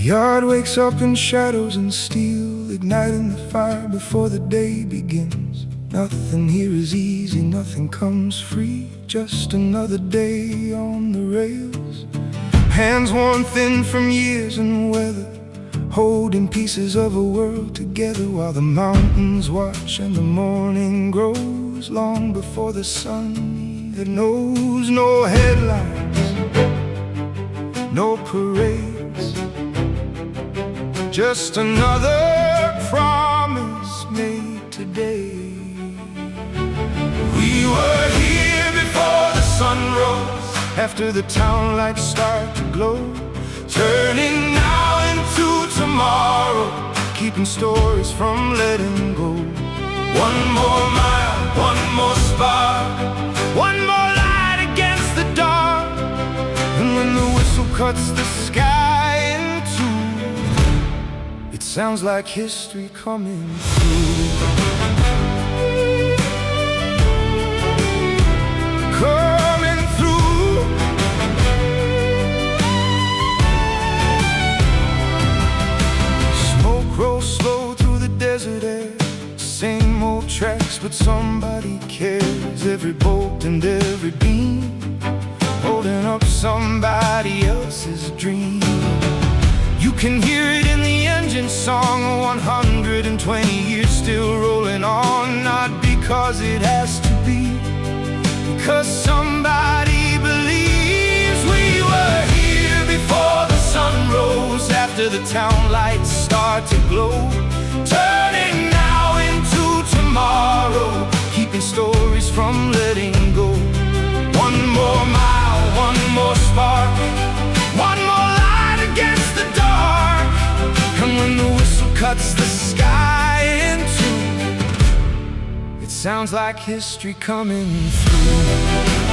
yard wakes up in shadows and steel, igniting the fire before the day begins. Nothing here is easy, nothing comes free, just another day on the rails. Hands worn thin from years and weather, holding pieces of a world together, while the mountains watch and the morning grows long before the sun it knows. No headlines, no parades, just another promise made today. We were here before the sun rose, after the town lights start to glow, turning now into tomorrow, keeping stories from letting go. One more mile, one more spark, one more light against the dark. And when the whistle cuts the sky in two, it sounds like history coming through. Coming through. Smoke rolls slow through the desert air, same old tracks, but somebody cares. Every bolt and every beam holding up somebody else's dream. You can hear it in the engine song, 120 years still rolling on. Not because it has to be, because somebody believes. We were here before the sun rose, after the town lights start to glow, turning now into tomorrow, keeping stories from letting go. One more mile, one more spark, one more light against the dark. And when the whistle cuts the sky in two, it sounds like history coming through.